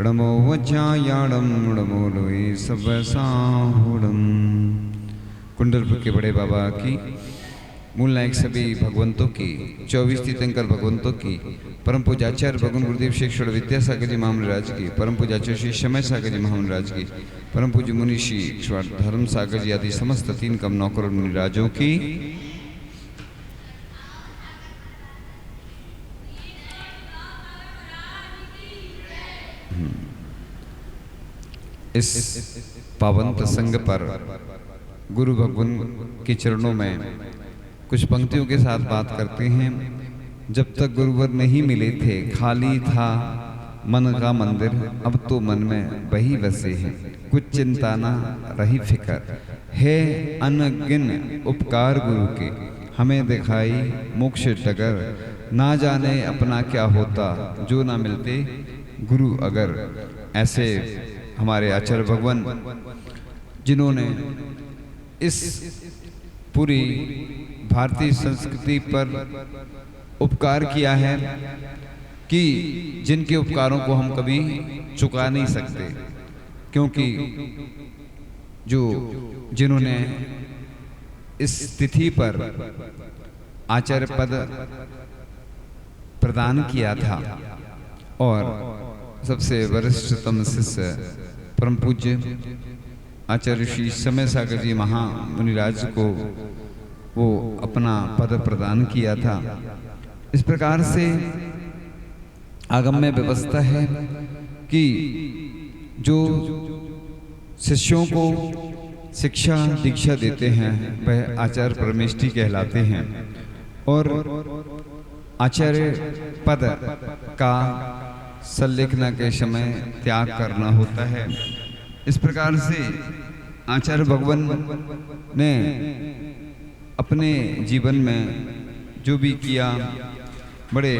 णमो वज्रायाणम णमो लोए सबसाहुणम। कुंडलपुर के बड़े बाबा की, मूल नायक सभी भगवंतों की, 24 तीर्थंकर भगवंतों की, परम पूजाचार्य भगवान गुरुदेव श्री ईश्वर विद्यासागर जी महामंडराज की, परम पूजाचार्य श्री समय सागर जी महामंडराज की, परम पूज्य मुनि श्री धर्म सागर जी आदि समस्त 3 कम नौकर मुनिराजों की, इस पावन प्रसंग पर गुरु भगवान के चरणों में कुछ पंक्तियों के साथ बात करते हैं। जब तक गुरुवर नहीं मिले थे खाली था मन का मंदिर, अब तो मन में वही बसे हैं। कुछ चिंता ना रही फिकर है अनगिन उपकार गुरु के, हमें दिखाई मोक्ष डगर, ना जाने अपना क्या होता जो ना मिलते गुरु अगर। ऐसे हमारे आचार्य भगवान जिन्होंने इस पूरी भारतीय संस्कृति पर उपकार किया है कि जिनके उपकारों को हम कभी चुका नहीं सकते, क्योंकि जिन्होंने इस तिथि पर आचार्य पद प्रदान किया था और सबसे वरिष्ठतम शिष्य परम पूज्य आचार्य श्री समय सागर जी महामुनिराज को वो अपना पद प्रदान किया था। इस प्रकार से आगम में व्यवस्था है कि जो शिष्यों को शिक्षा दीक्षा देते हैं वह आचार्य परमेष्ठी कहलाते हैं और आचार्य पद का संलेखना के समय त्याग करना होता है। इस प्रकार से आचार्य भगवान ने अपने जीवन में जो भी किया बड़े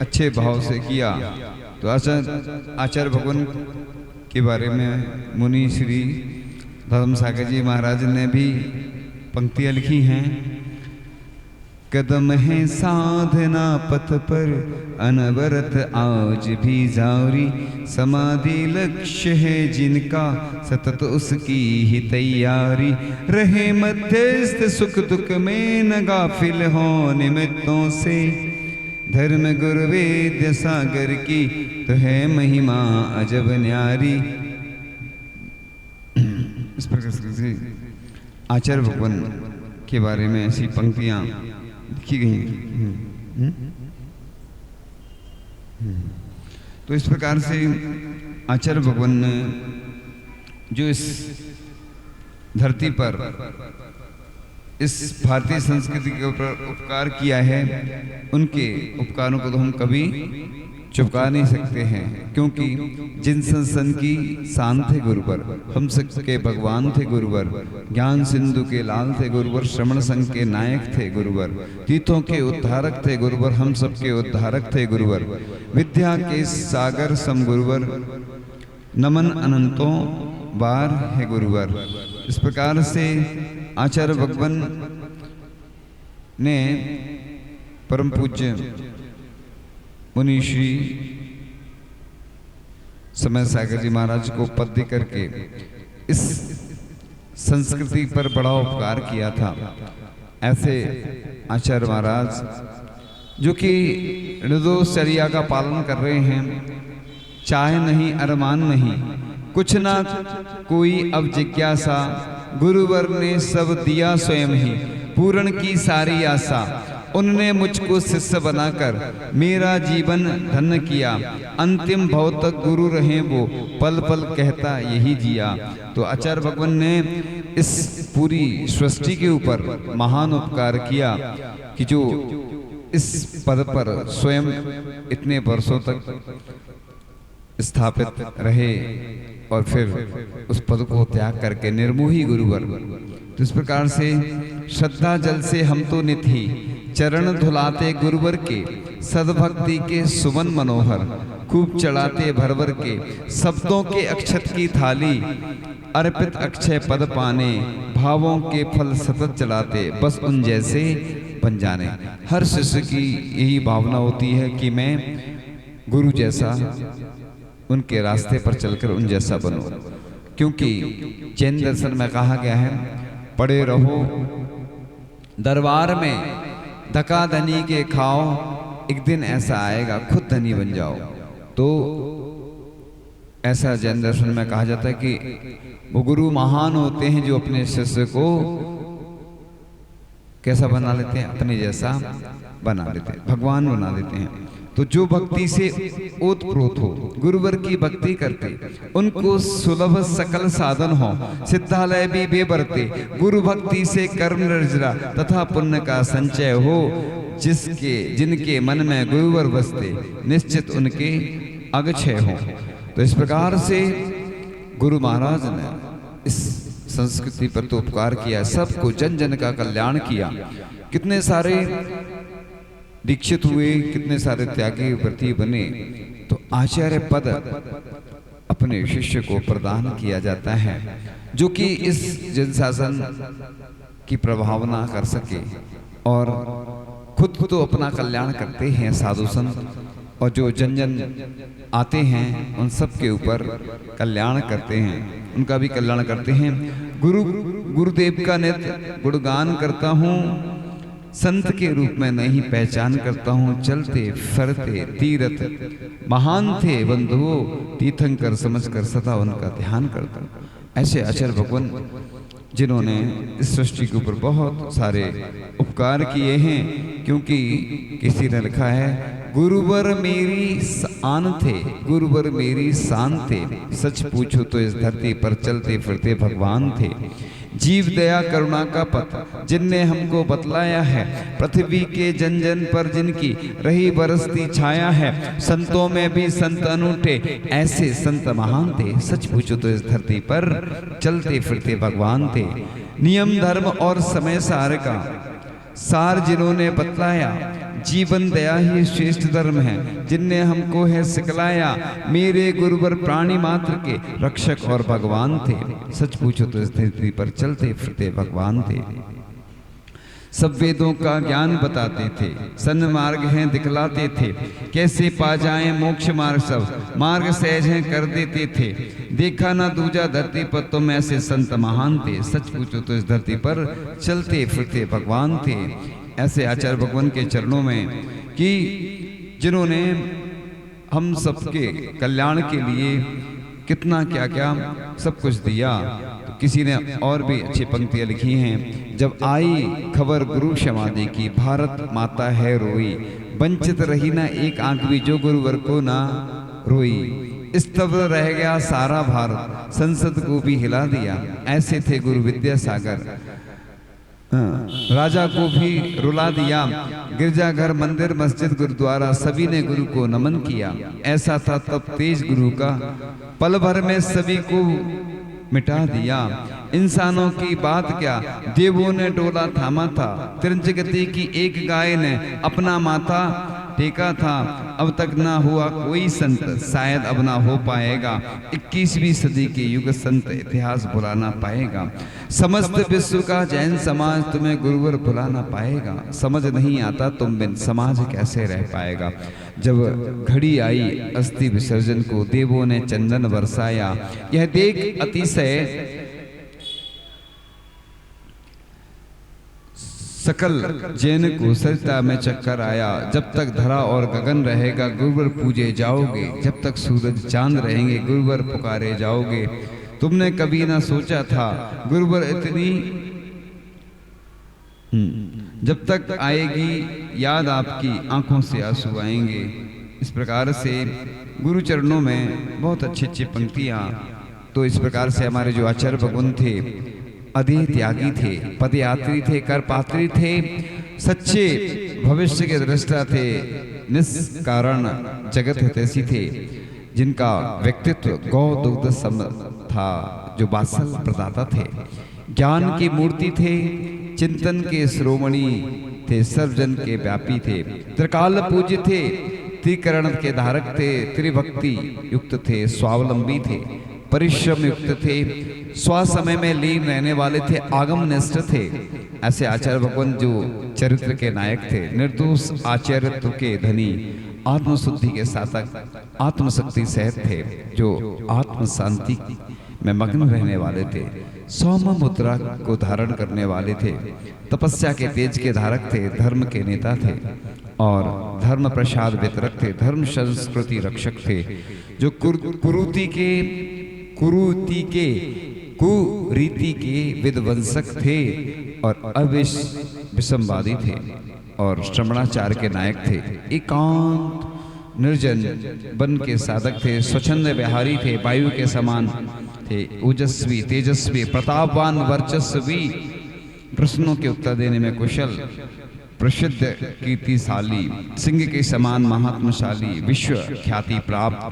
अच्छे भाव से किया। तो आचार्य भगवान के बारे में मुनि श्री धर्म सागर जी महाराज ने भी पंक्तियां लिखी हैं। कदम है साधना पथ पर अनवरत आज भी जारी, समाधि लक्ष्य है जिनका सतत उसकी ही तैयारी, रहे मध्यस्थ सुख दुख में न गाफिल हो निमित्तों से, धर्म गुरु वेद्य सागर की तो है महिमा अजब न्यारी। इस प्रकार से आचार्य भगवान के बारे में ऐसी पंक्तियां लिखी गई। तो इस प्रकार से आचार्य भगवान ने जो इस धरती पर इस भारतीय संस्कृति के ऊपर उपकार किया है, उनके उपकारों को तो हम कभी चुका नहीं सकते हैं, क्योंकि जिन संसन की शान थे गुरुवर, हम सबके भगवान थे गुरुवर, ज्ञान सिंधु के लाल थे गुरुवर, श्रवण संघ के नायक थे गुरुवर, तीर्थों के उद्धारक थे गुरुवर, हम सबके उद्धारक थे गुरुवर, विद्या के सागर सम गुरुवर, नमन अनंतों बार है गुरुवर। इस प्रकार से आचार्य भगवान ने परम पूज्य मुनि श्री समय सागर जी महाराज को पद दे करके इस संस्कृति पर बड़ा उपकार किया था। ऐसे आचार्य महाराज जो कि निर्दोषचर्या का पालन कर रहे हैं, चाहे नहीं अरमान नहीं, कुछ ना कोई अब जिज्ञासा, गुरुवर ने सब दिया स्वयं ही, पूर्ण की सारी आशा, उनने मुझको शिष्य बनाकर मेरा जीवन धन्य किया, अंतिम भाव तक गुरु रहे वो, पल पल कहता यही जिया। तो आचार्य भगवान ने इस पूरी सृष्टि के ऊपर महान उपकार किया कि जो इस पद पर स्वयं इतने वर्षों तक स्थापित रहे और फिर उस पद को त्याग करके निर्मोही गुरुवर। तो इस प्रकार से श्रद्धा जल से हम तो नित ही चरण धुलाते गुरुवर के, सद्भक्ति के सुमन मनोहर, खूब चढ़ाते भरवर के शब्दों के अक्षत की थाली, अर्पित अक्षय पद पाने, भावों के फल सतत चलाते, बस उन जैसे बन जाने। हर शिष्य की यही भावना होती है कि मैं गुरु जैसा उनके रास्ते पर चलकर उन जैसा बनो। क्योंकि जैन दर्शन में कहा गया है, पड़े रहो दरबार में धका धनी के खाओ, एक दिन ऐसा आएगा खुद धनी बन जाओ। तो ऐसा जैन दर्शन में कहा जाता है कि वो गुरु महान होते हैं जो अपने शिष्य को कैसा बना लेते हैं, अपने जैसा बना लेते हैं, भगवान बना देते हैं। तो जो भक्ति से ओतप्रोत हो, गुरुवर की भक्ति करते, उनको सुलभ सकल साधन हो, सिद्धालय भी बेबरते, गुरु भक्ति से कर्म रजरा तथा पुण्य का संचय हो, जिनके मन में गुरुवर बसते, निश्चित उनके अगछय हो। तो इस प्रकार से गुरु महाराज ने इस संस्कृति पर तो उपकार किया, सबको जन जन का कल्याण किया। कितने सारे दीक्षित हुए, कितने सारे त्यागी व्रती बने। तो आचार्य पद अपने शिष्य को प्रदान किया जाता है, जो कि इस जन शासन की प्रभावना कर सके और खुद तो अपना कल्याण करते हैं साधु संत, और जो जन जन आते हैं उन सब के ऊपर कल्याण करते हैं, उनका भी कल्याण करते हैं। गुरुदेव का नित्य गुणगान करता हूँ, संत के रूप में नहीं पहचान करता हूँ, चलते फिरते तीर्थ महान थे बंधुओं, तीर्थंकर समझकर सदा उनका ध्यान करता। ऐसे आचार्य भगवान जिन्होंने इस सृष्टि के ऊपर बहुत सारे उपकार किए हैं। क्योंकि किसी ने लिखा है, गुरुवर मेरी आन थे, गुरुवर मेरी शान थे, सच पूछो तो इस धरती पर चलते फिरते भगवान थे। जीव दया करुणा का पथ जिनने हमको बतलाया है, पृथ्वी के जन जन पर जिनकी रही बरसती छाया है, संतों में भी संत अनूठे, ऐसे संत महान थे, सच पूछो तो इस धरती पर चलते फिरते भगवान थे। नियम धर्म और समय सार का सार जिन्होंने बतलाया, जीवन दया ही श्रेष्ठ धर्म है, जिनने हमको है सिखलाया, मेरे गुरुवर प्राणी मात्र के रक्षक और भगवान थे, सच पूछो तो इस धरती पर चलते फिरते भगवान थे। सब वेदों का ज्ञान बताते थे, सन्मार्ग हैं दिखलाते थे, कैसे पा जाएं मोक्ष मार्ग, सब मार्ग सहज हैं कर देते थे। देखा ना दूजा धरती पर तुम ऐसे संत महान थे, सच पूछो तो इस धरती पर चलते फिरते भगवान थे। ऐसे आचार्य भगवान के चरणों में कि जिन्होंने हम सबके कल्याण के लिए कितना क्या क्या सब कुछ दिया। तो किसी ने और भी अच्छी पंक्तियां लिखी हैं, जब आई खबर गुरु समाधि की, भारत माता है रोई, वंचित रही ना एक आंख भी जो गुरुवर को ना रोई, स्तब्ध रह गया सारा भारत, संसद को भी हिला दिया, ऐसे थे गुरु विद्यासागर, राजा को भी रुला दिया, गिरजाघर मंदिर मस्जिद गुरुद्वारा सभी ने गुरु को नमन किया, ऐसा था तब तेज गुरु का, पल भर में सभी को मिटा दिया। इंसानों की बात क्या, देवों ने डोला थामा था, त्रिजगति की एक गाय ने अपना माथा टेका था, अब तक ना हुआ कोई संत, शायद अब ना हो पाएगा, 21वीं सदी के युग संत इतिहास भुला ना पाएगा। समस्त विश्व का जैन समाज तुम्हें गुरुवर भुला ना पाएगा, समझ नहीं आता तुम बिन समाज कैसे रह पाएगा। जब घड़ी आई अस्थि विसर्जन को, देवों ने चंदन बरसाया, यह देख अतिशय सकल जैन को सरिता में चक्कर आया, जब तक धरा और गगन रहेगा गुरुवर पूजे जाओगे, जब तक सूरज चांद रहेंगे गुरुवर पुकारे जाओगे। तुमने कभी ना सोचा था गुरुवर इतनी, जब तक आएगी याद आपकी आंखों से आंसू आएंगे। इस प्रकार से गुरु चरणों में बहुत अच्छी अच्छी पंक्तियां। तो इस प्रकार से हमारे जो आचार्य भगवान थे, अधेय त्यागी थे, पदयात्री थे, करपात्री थे, सच्चे भविष्य के दृष्टा थे, निष्कारण जगत हितैषी थे, जिनका व्यक्तित्व गौ दुग्ध सम था, जो वात्सल प्रदाता थे, ज्ञान की मूर्ति थे, चिंतन के श्रोमणी थे, सर्वजन के व्यापी थे, त्रिकाल पूज्य थे, त्रिकरण के धारक थे, त्रिभक्ति युक्त थे, स्वावलंबी थे, परिश्रम युक्त थे, स्वसमय में लीन रहने वाले थे, आगम निष्ठ थे। ऐसे आचार्य भगवान जो चरित्र के नायक थे, निर्दोष आचार्यत्व के धनी, आत्मशुद्धि के साधक आत्मशक्ति सहित थे, जो आत्म शांति में मग्न रहने वाले थे, सौम्य मुद्रा को धारण करने वाले थे, तपस्या के तेज के धारक थे, धर्म के नेता थे और धर्म प्रसाद वितरक थे, धर्म संस्कृति रक्षक थे, जो कुरीति के विध्वंसक थे और अविषमवादी थे और श्रमणाचार के नायक थे, एकांत निर्जन वन के साधक थे, स्वच्छंद विहारी थे, वायु के समान थे, ओजस्वी तेजस्वी प्रतापवान वर्चस्वी, प्रश्नों के उत्तर देने में कुशल, प्रसिद्ध कीर्तिशाली, सिंह के समान महात्मशाली, विश्व ख्याति प्राप्त,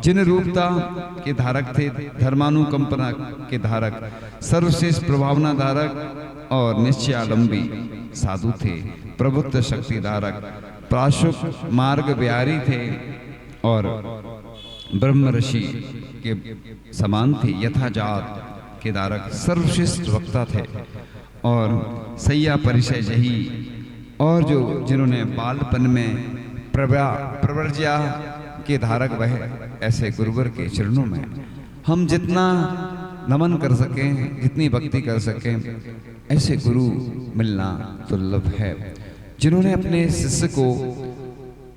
जिन रूपता के धारक थे, धर्मानुकंपना के धारक, सर्वश्रेष्ठ प्रभावना धारक और निश्चयालंबी साधु थे, प्रबुद्ध शक्ति धारक, प्राशुक मार्ग बिहारी थे और ब्रह्म ऋषि के समान थे, यथाजात के धारक, सर्वश्रेष्ठ वक्ता थे और सैया परिचय जही, और जिन्होंने बालपन में प्रवर्ज्या के धारक वह ऐसे गुरुवर के चरणों में हम जितना नमन कर सकें, जितनी भक्ति कर सकें, ऐसे गुरु मिलना दुर्लभ है, जिन्होंने अपने शिष्य को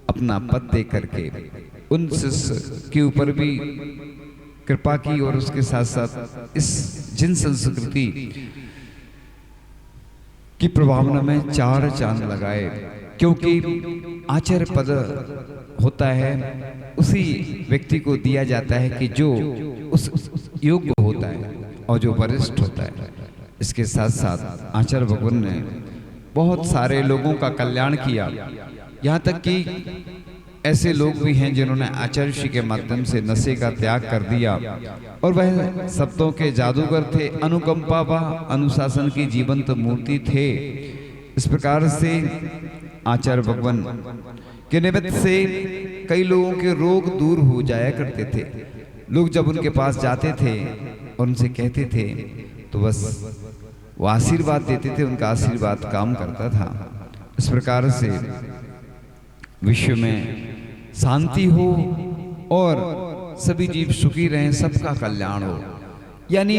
अपना पद दे करके उन शिष्य के ऊपर भी कृपा की और उसके साथ साथ इस जिन संस्कृति की प्रभावना में चार चांद लगाए, क्योंकि आचार्य पद होता है उसी व्यक्ति को दिया जाता है कि जो उस योग्य होता है और जो वरिष्ठ होता है। इसके साथ साथ आचार्य भगवान ने बहुत सारे लोगों का कल्याण किया, यहाँ तक कि ऐसे लोग भी हैं जिन्होंने आचार्य ऋषि के माध्यम से नशे का त्याग कर दिया और वह शब्दों के जादूगर थे, अनुकंपा व अनुशासन की जीवंत मूर्ति थे। इस प्रकार से आचार्य भगवान के निमित्त से कई लोगों के रोग दूर हो जाया करते थे। लोग जब उनके पास जाते थे और उनसे कहते थे तो बस वो आशीर्वाद देते थे, उनका आशीर्वाद काम करता था। इस प्रकार से विश्व में शांति हो और सभी जीव सुखी रहें, सबका कल्याण हो। यानी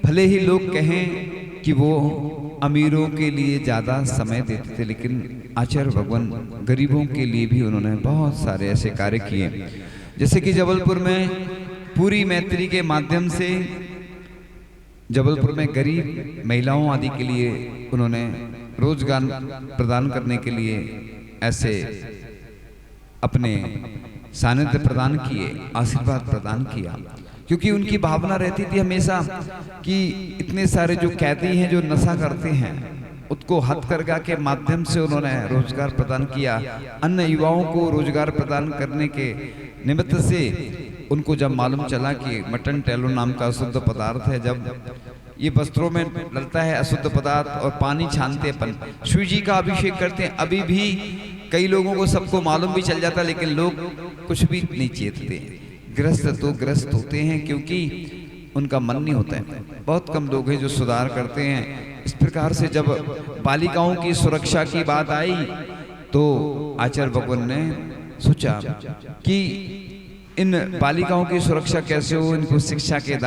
भले ही लोग कहें कि वो अमीरों के लिए ज़्यादा समय देते थे, लेकिन आचार्य भगवान गरीबों के लिए भी उन्होंने बहुत सारे ऐसे कार्य किए। जैसे कि जबलपुर में पूरी मैत्री के माध्यम से जबलपुर में गरीब महिलाओं आदि के लिए उन्होंने रोजगार प्रदान करने के लिए ऐसे अपने सानिध्य प्रदान किए, आशीर्वाद प्रदान किया, क्योंकि उनकी भावना रहती थी हमेशा कि इतने सारे जो कैदी हैं जो नशा करते हैं उसको हथकरघा के माध्यम से उन्होंने रोजगार प्रदान किया। अन्य युवाओं को रोजगार प्रदान करने के निमित्त से उनको जब मालूम चला कि मटन टेलो नाम का अशुद्ध पदार्थ है, जब ये वस्त्रों में डलता है अशुद्ध पदार्थ और पानी छानते अपन शिव जी का अभिषेक करते हैं, अभी भी कई लोगों को सबको मालूम भी चल जाता, लेकिन लोग कुछ भी नहीं चेतते। ग्रस्त तो ग्रस्त होते हैं क्योंकि उनका मन नहीं होता है। बहुत कम लोग हैं जो सुधार करते हैं। इस प्रकार से जब बालिकाओं की सुरक्षा की बात आई तो आचार्य भगवान ने सोचा कि इन बालिकाओं की सुरक्षा कैसे हो, इनको शिक्षा के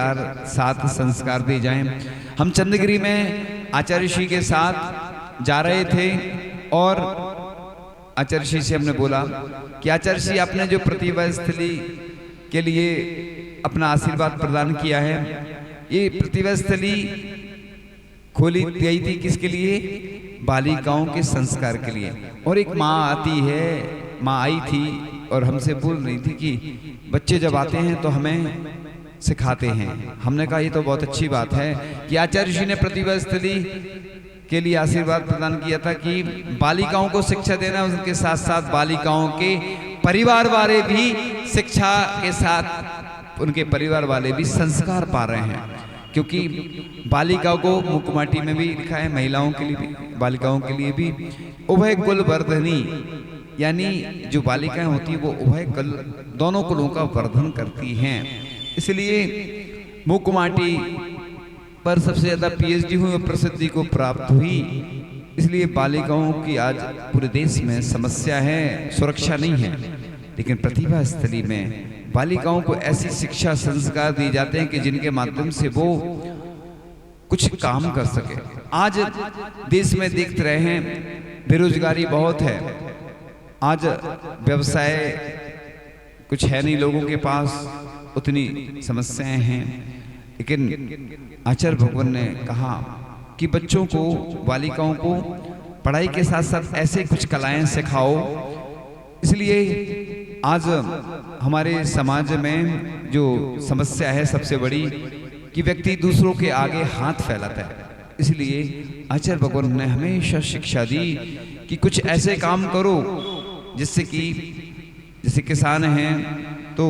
साथ संस्कार दिए जाएं। हम चंद्रगिरी में आचार्य ऋषि के साथ जा रहे थे और आचार्य ऋषि से हमने बोला कि आचार्य ऋषि आपने जो प्रतिभा स्थली के लिए अपना आशीर्वाद प्रदान किया है, ये प्रतिभा स्थली खोली गई थी किसके लिए? बालिकाओं के संस्कार के लिए। और एक माँ आती है, माँ आई थी और हमसे बोल रही थी कि बच्चे जब आते हैं तो हमें सिखाते हैं। हमने कहा ये तो बहुत अच्छी बात है कि आचार्य ऋषि ने प्रतिभा स्थली के लिए आशीर्वाद प्रदान किया था कि बालिकाओं को शिक्षा देना, उनके साथ साथ बालिकाओं के परिवार वाले भी शिक्षा के साथ उनके परिवार वाले भी संस्कार पा रहे हैं, क्योंकि बालिकाओं को मुकुमाटी में भी लिखा है, महिलाओं के लिए भी, बालिकाओं के लिए भी उभय कुल वर्धनी, यानी जो बालिकाएं होती है वो उभय कुल दोनों कुलों का वर्धन करती हैं। इसलिए मुकुमाटी पर सबसे ज्यादा पीएचडी हुई और प्रसिद्धि को प्राप्त हुई। इसलिए बालिकाओं की आज पूरे देश में समस्या है, सुरक्षा नहीं है। लेकिन प्रतिभा स्थली में बालिकाओं को ऐसी शिक्षा संस्कार दिए जाते हैं कि जिनके माध्यम से वो कुछ काम कर सके। आज देश में देखते रहे हैं बेरोजगारी बहुत है, आज व्यवसाय कुछ है नहीं, लोगों के पास उतनी समस्याएं हैं। लेकिन आचार्य भगवान ने कहा कि बच्चों को, बालिकाओं को पढ़ाई के साथ साथ ऐसे कुछ कलाएं सिखाओ। इसलिए आज हमारे समाज में जो समस्या है सबसे बड़ी कि व्यक्ति दूसरों के आगे हाथ फैलाता है। इसलिए आचार्य भगवान ने हमेशा शिक्षा दी कि कुछ ऐसे काम करो जिससे कि जैसे किसान हैं तो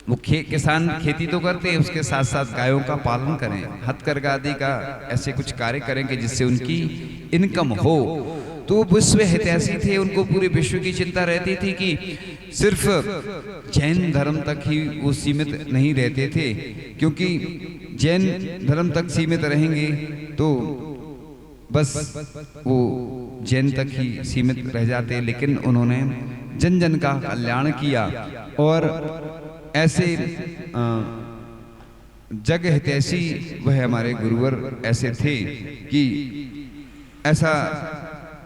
वो किसान खेती तो करते हैं, उसके साथ साथ गायों का पालन करें, हथकरघा आदि का ऐसे कुछ कार्य करें कि जिससे उनकी इनकम हो। तो वो विश्व हितैषी थे, उनको पूरे विश्व की चिंता रहती थी कि सिर्फ जैन धर्म तक ही वो सीमित नहीं रहते थे, क्योंकि जैन धर्म तक सीमित रहेंगे तो बस वो जैन तक ही सीमित रह जाते। लेकिन उन्होंने जन जन का कल्याण किया और ऐसे जग हितैषी वह हमारे गुरुवर ऐसे थे कि ऐसा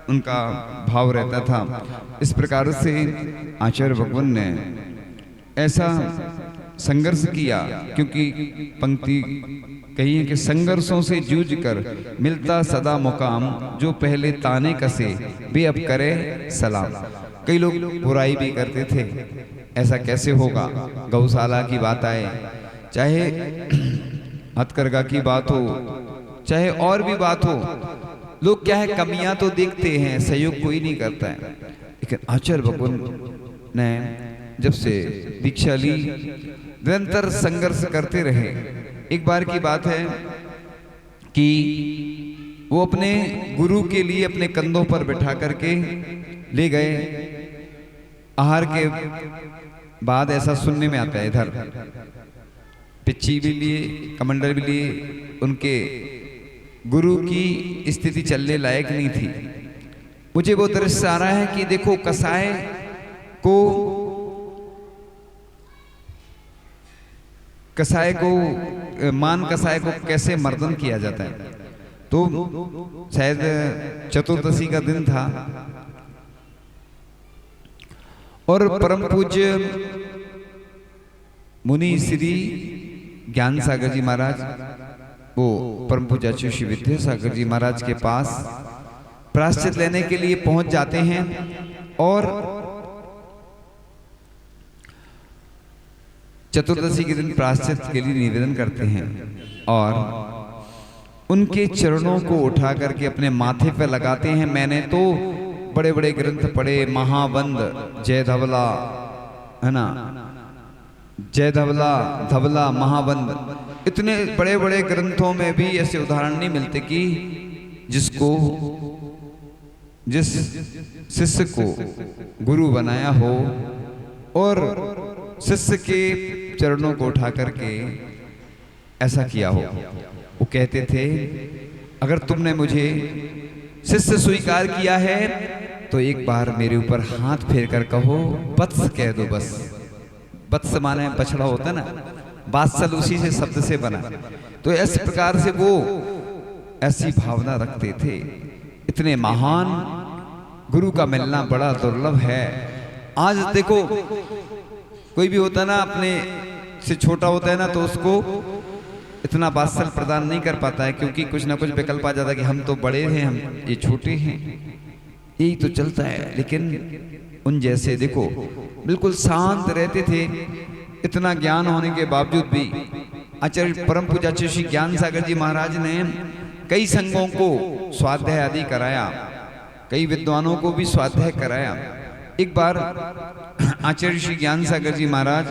उनका भाव रहता था। इस प्रकार से आचार्य भगवान ने ऐसा संघर्ष किया, क्योंकि पंक्ति कही है कि संघर्षों से जूझ कर मिलता सदा मुकाम, जो पहले ताने कसे वे अब करे सलाम। कई लोग बुराई भी करते थे, ऐसा कैसे होगा। गौशाला की बात आए, चाहे हथकरघा की बात हो, चाहे और भी बात हो, लोग क्या है कमियां तो देखते हैं, सहयोग कोई नहीं करता है। लेकिन आचार्य भगवान ने जब से दीक्षा ली निरंतर संघर्ष करते रहे। एक बार की बात है कि वो अपने गुरु के लिए अपने कंधों पर बिठा करके ले गए। आहार के बाद ऐसा सुनने में आता है, इधर पिच्ची भी लिए, कमंडल भी लिए, उनके गुरु की स्थिति चलने लायक नहीं थी। मुझे वो दृश्य आ रहा है कि देखो कसाई को मान कसाई को कैसे मर्दन किया जाता है। तो शायद चतुर्दशी का दिन था और परम पूज्य मुनि श्री ज्ञान सागर जी महाराज, वो परम पूज्य आचार्य श्री विद्यासागर जी महाराज के पास प्रायश्चित लेने के लिए पहुंच जाते हैं और चतुर्दशी के दिन प्रायश्चित के लिए निवेदन करते हैं और उनके चरणों को उठा करके अपने माथे पर लगाते हैं। मैंने तो बड़े बड़े ग्रंथ पढ़े, महावंद, जय धवला, है ना, जय धवला, धवला, महावंद, इतने बड़े बड़े ग्रंथों में भी ऐसे उदाहरण नहीं मिलते कि जिस शिष्य को गुरु बनाया हो और शिष्य के चरणों को उठा करके ऐसा किया हो। वो कहते थे अगर तुमने मुझे शिष्य स्वीकार किया है तो एक बार मेरे ऊपर हाथ फेर कर कहो वत्स कह दो। बस वत्स माने बछड़ा होता ना, वात्सल उसी से शब्द से बना। तो इस प्रकार से वो ऐसी भावना रखते थे। इतने महान गुरु का मिलना बड़ा दुर्लभ है। आज देखो कोई भी होता है ना, अपने से छोटा होता है ना, तो उसको इतना वात्सल प्रदान नहीं कर पाता है, क्योंकि कुछ ना कुछ विकल्प आ जाता है कि हम तो बड़े हैं, हम ये छोटे हैं, यही तो चलता है। लेकिन उन जैसे देखो बिल्कुल शांत रहते थे। इतना ज्ञान होने के बावजूद भी आचार्य परम पूज्य आचार्य श्री ज्ञान सागर जी महाराज ने कई संघों को स्वाध्याय आदि कराया, कई विद्वानों को भी स्वाध्याय कराया। एक बार आचार्य श्री ज्ञान सागर जी महाराज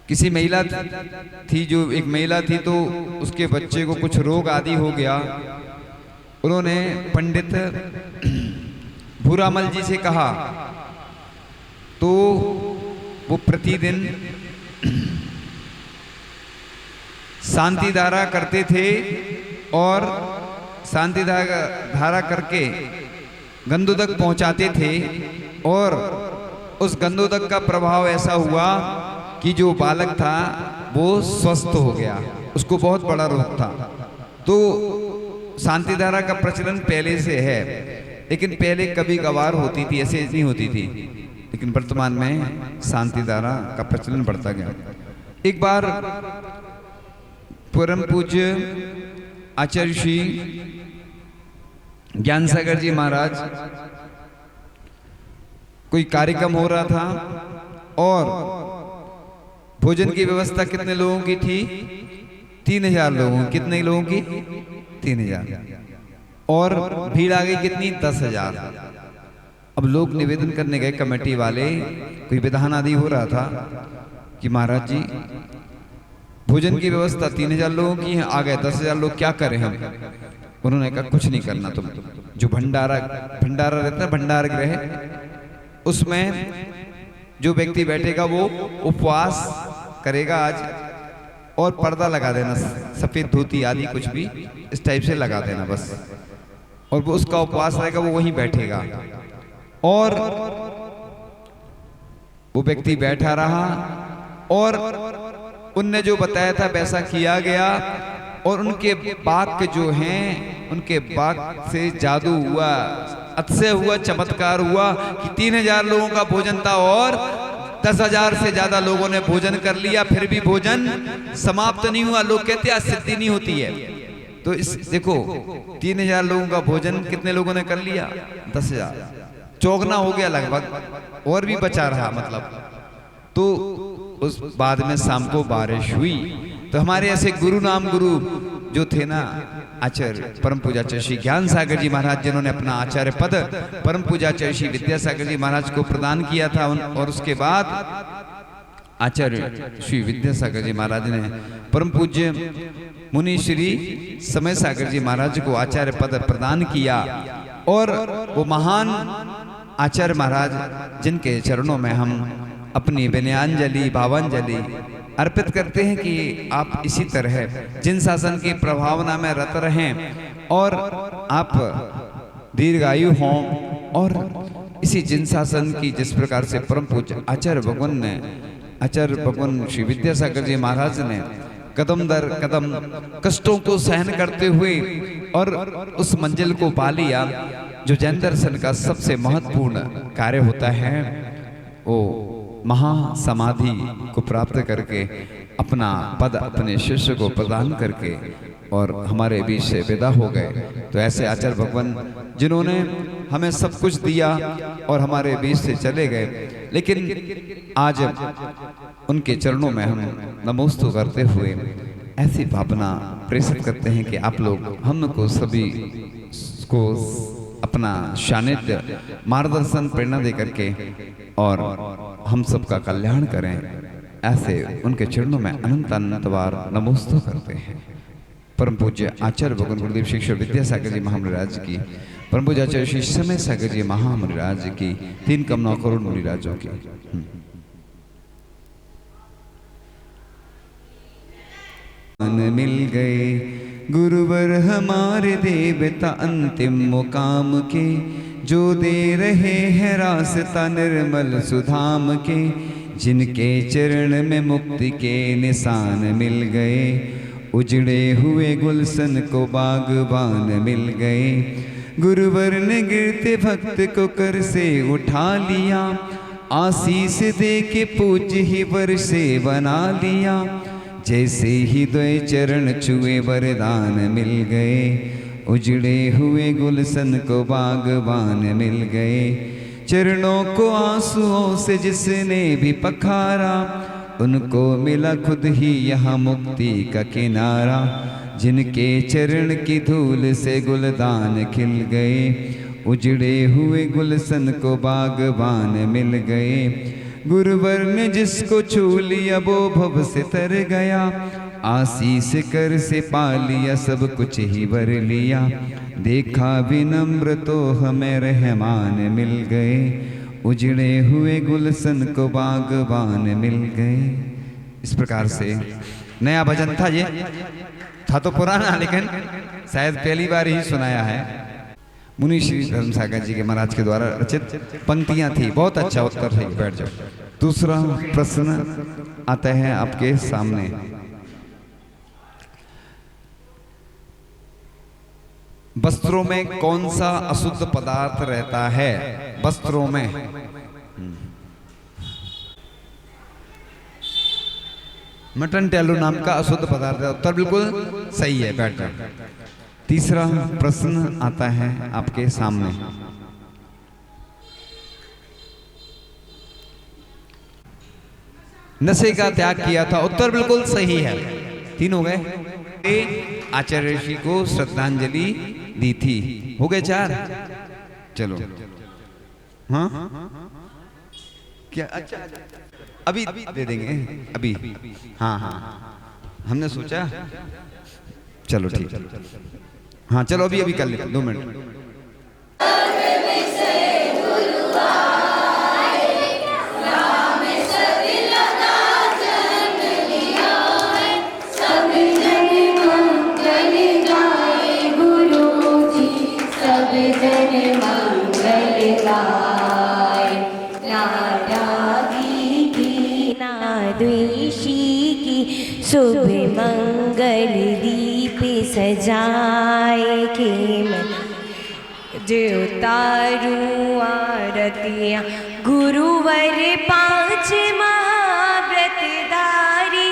किसी महिला थी, जो एक महिला थी, तो उसके बच्चे को कुछ रोग आदि हो गया। उन्होंने पंडित भूरामल जी से कहा, तो वो प्रतिदिन शांति धारा करते थे और शांति धारा करके गंधोदक पहुंचाते थे और उस गंधोदक का प्रभाव ऐसा हुआ कि जो बालक था वो स्वस्थ हो गया, उसको बहुत बड़ा रोग था। तो शांति धारा का प्रचलन पहले से है, लेकिन पहले कभी कभार होती थी, ऐसे नहीं होती थी, लेकिन वर्तमान में शांति धारा का प्रचलन बढ़ता गया। एक बार परम पूज्य आचार्य श्री ज्ञान सागर जी महाराज कोई कार्यक्रम हो रहा था और भोजन की व्यवस्था कितने लोगों की थी? 3000 लोगों। कितने लोगों की? 3000। और भीड़ आ गई कितनी? 10,000। अब लोग निवेदन करने गए, कमेटी वाले, कोई विधान आदि हो रहा था कि महाराज जी भोजन की व्यवस्था 3000 लोगों की है, आ गए 10,000 लोग, क्या करें हम? उन्होंने कहा कुछ नहीं करना, तुम जो भंडारा रहता है, भंडार गृह, उसमें जो व्यक्ति बैठेगा वो उपवास करेगा आज, और पर्दा लगा देना, सफेद धोती आदि कुछ भी इस टाइप से लगा देना बस, और वो उसका उपवास रहेगा, वो वहीं बैठेगा। और वो व्यक्ति बैठा रहा और उनने जो बताया था वैसा किया गया, और उनके वाक्य जो हैं, उनके वाक्य से जादू हुआ, अतिशय हुआ, चमत्कार हुआ कि 3000 लोगों का भोजन था और 10,000 से ज्यादा लोगों ने भोजन कर लिया, फिर भी भोजन समाप्त नहीं हुआ। लोग कहते हैं सिद्धि नहीं होती है, तो इस देखो 3000 लोगों का भोजन कितने लोगों ने कर लिया? 10,000, चौगुना हो गया लगभग, और भी बचा रहा मतलब। तो उस बाद में शाम को बारिश हुई, तो हमारे ऐसे गुरु नाम गुरु जो थे ना, आचार्य परम पूज्याचार्य श्री ज्ञान सागर जी महाराज, जिन्होंने अपना आचार्य पद परम पूज्याचार्य श्री विद्यासागर जी महाराज को प्रदान किया था, और उसके बाद आचार्य श्री विद्यासागर जी महाराज ने परम पूज्य मुनि श्री समय सागर जी महाराज को आचार्य पद प्रदान किया। और वो महान आचार्य महाराज जिनके चरणों में हम अपनी विनयांजलि भावांजलि अर्पित करते हैं कि आप इसी तरह जिन शासन की प्रभावना में रत रहें और आप दीर्घायु हों, और इसी जिन शासन की जिस प्रकार से परम पूज्य आचार्य भगवान श्री विद्यासागर जी महाराज ने कदम दर कदम कष्टों को सहन करते हुए और उस मंजिल को पा लिया जो जैन दर्शन का सबसे महत्वपूर्ण कार्य होता है, वो महासमाधि को प्राप्त करके अपना पद अपने शिष्य को प्रदान करके और हमारे बीच से विदा हो गए। तो ऐसे आचार्य भगवान जिन्होंने हमें सब कुछ दिया और हमारे बीच से चले गए, लेकिन आज उनके चरणों में हम नमोस्तु करते हुए ऐसी भावना प्रेषित करते हैं कि आप लोग हमको सभी को अपना सानिध्य मार्गदर्शन प्रेरणा दे करके और हम सबका कल्याण करें, ऐसे उनके चरणों में अनंत अनंत बार नमोस्तु करते हैं। परम पूज्य आचार्य भगवान गुरुदेव शिक्षक विद्यासागर जी महामुनिराज की, परम पूज्य आचार्य श्री समय सागर जी महामुनिराज की, 3 कम 9 करोड़ मुनिराजों की। मिल गए गुरुवर हमारे देवता अंतिम मुकाम के, जो दे रहे हैं रास्ता निर्मल सुधाम के, जिनके चरण में मुक्ति के निशान मिल गए, उजड़े हुए गुलशन को बागबान मिल गए। गुरुवर ने गिरते भक्त को कर से उठा लिया, आशीष दे के पूज्य ही वर से बना लिया, जैसे ही द्वय चरण छुए वरदान मिल गए, उजड़े हुए गुलशन को बागबान मिल गए। चरणों को आंसुओं से जिसने भी पखारा, उनको मिला खुद ही यहाँ मुक्ति का किनारा, जिनके चरण की धूल से गुलदान खिल गए, उजड़े हुए गुलशन को बागबान मिल गए। गुरुवर ने जिसको छू लिया वो भव से तर गया, आशीष कर से पा लिया सब कुछ ही भर लिया, देखा विनम्र तो हमें रहमान मिल गए, उजड़े हुए गुलशन को बागबान मिल गए। इस प्रकार से नया भजन था ये, था तो पुराना लेकिन शायद पहली बार ही सुनाया है। मुनि श्री धर्मसागर जी के महाराज के द्वारा रचित पंक्तियां थी। बहुत अच्छा उत्तर है, बैठ जाओ। दूसरा प्रश्न आता है आपके सामने। वस्त्रों में कौन सा अशुद्ध पदार्थ रहता है? वस्त्रों में मटन टेलू नाम का अशुद्ध पदार्थ है। उत्तर बिल्कुल सही है, बैठ जाओ। तीसरा प्रश्न आता है आपके सामने। नशे का त्याग किया था। उत्तर बिल्कुल सही है, 3 हो गए। आचार्य ऋषि को श्रद्धांजलि दी थी, हो गए 4। चलो हाँ क्या, अच्छा अभी दे देंगे अभी। हाँ हाँ हमने सोचा, चलो ठीक, हाँ चलो अभी अभी कर लेते, 2 मिनट। शुभ मंगल दीप सजाए के मैं जो उतारूं आरतियाँ। गुरुवर 5 महाव्रतधारी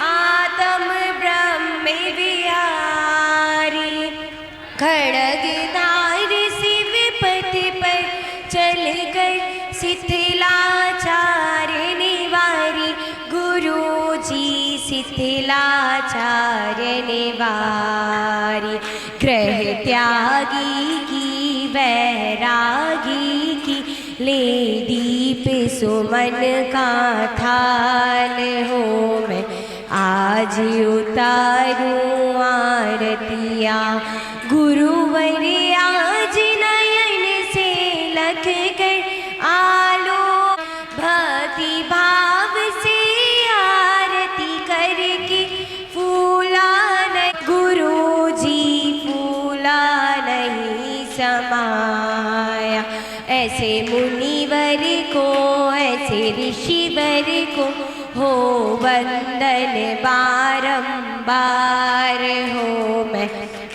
आत्म ब्रह्म विहारी। खड़गधार शिव पथ पर चल कर शिथिलाचार निवारी। गुरु जी शिथिलाचार्य निवारी। ग्रह त्यागी की वैरागी की ले दीप सुमन का थाल हो मैं आज उतारूं आरतियाँ। गुरुवर आज नयन से लख कर आलो भक्ति भाव से आरती करके फूला नहीं। गुरु जी फूला नहीं समाया। ऐसे मुनिवर को ऐसे ऋषिवर को हो वंदन बारंबार हो मैं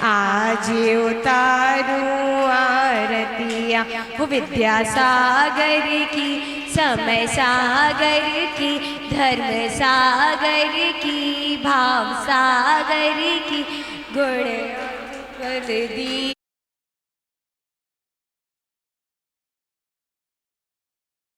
आज उतारूं आरतियाँ। वो विद्यासागर की, समय सागर की, धर्म सागर की, भाव सागर की, गुण कर दी।